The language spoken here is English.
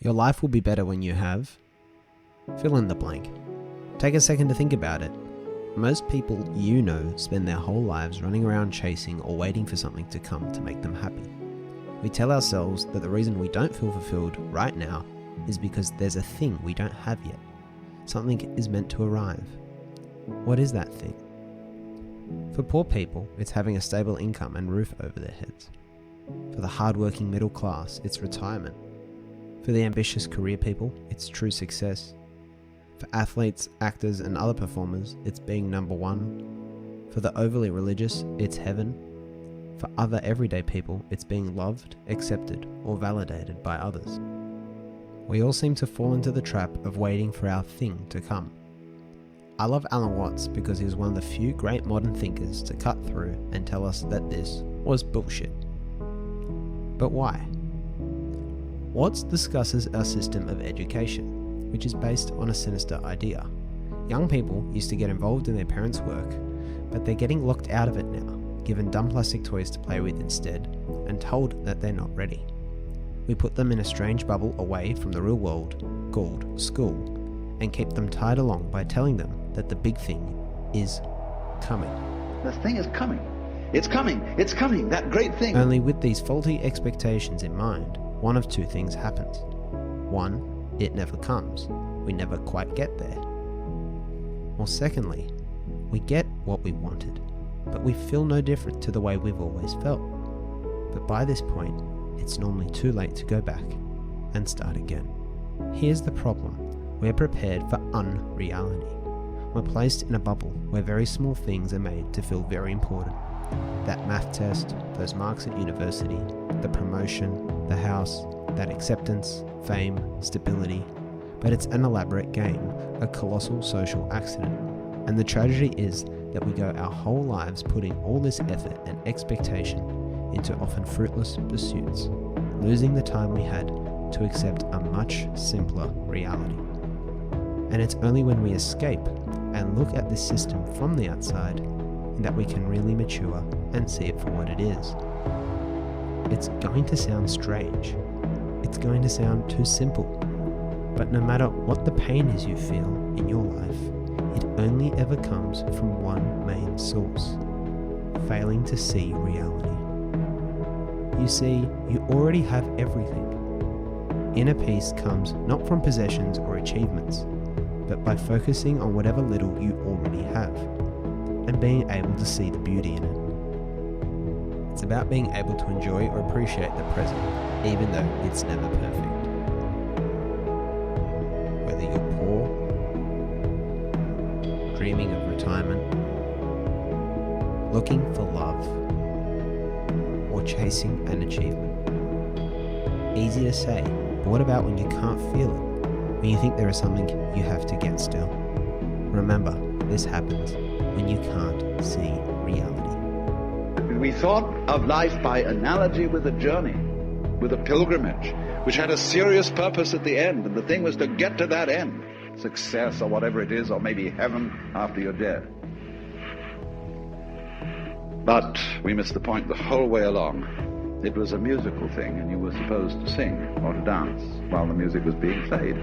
Your life will be better when you have... fill in the blank. Take a second to think about it. Most people you know spend their whole lives running around chasing or waiting for something to come to make them happy. We tell ourselves that the reason we don't feel fulfilled right now is because there's a thing we don't have yet. Something is meant to arrive. What is that thing? For poor people, it's having a stable income and roof over their heads. For the hard-working middle class, it's retirement. For the ambitious career people, it's true success. For athletes, actors, and other performers, it's being number one. For the overly religious, it's heaven. For other everyday people, it's being loved, accepted, or validated by others. We all seem to fall into the trap of waiting for our thing to come. I love Alan Watts because he was one of the few great modern thinkers to cut through and tell us that this was bullshit. But why? Watts discusses our system of education, which is based on a sinister idea. Young people used to get involved in their parents' work, but they're getting locked out of it now, given dumb plastic toys to play with instead, and told that they're not ready. We put them in a strange bubble away from the real world, called school, and keep them tied along by telling them that the big thing is coming. The thing is coming. It's coming. It's coming. That great thing. Only with these faulty expectations in mind, one of two things happens. One, it never comes. We never quite get there. Or secondly, we get what we wanted, but we feel no different to the way we've always felt. But by this point, it's normally too late to go back and start again. Here's the problem. We're prepared for unreality. We're placed in a bubble where very small things are made to feel very important. That math test, those marks at university, the promotion, the house, that acceptance, fame, stability. But it's an elaborate game, a colossal social accident. And the tragedy is that we go our whole lives putting all this effort and expectation into often fruitless pursuits, losing the time we had to accept a much simpler reality. And it's only when we escape and look at this system from the outside that we can really mature and see it for what it is. It's going to sound strange. It's going to sound too simple. But no matter what the pain is you feel in your life, it only ever comes from one main source: failing to see reality. You see, you already have everything. Inner peace comes not from possessions or achievements, but by focusing on whatever little you already have, and being able to see the beauty in it. It's about being able to enjoy or appreciate the present, even though it's never perfect. Whether you're poor, dreaming of retirement, looking for love, or chasing an achievement. Easy to say, but what about when you can't feel it? When you think there is something you have to get still? Remember, this happens when you can't see reality. We thought of life by analogy with a journey, with a pilgrimage, which had a serious purpose at the end, and the thing was to get to that end. Success or whatever it is, or maybe heaven after you're dead. But we missed the point the whole way along. It was a musical thing, and you were supposed to sing or to dance while the music was being played.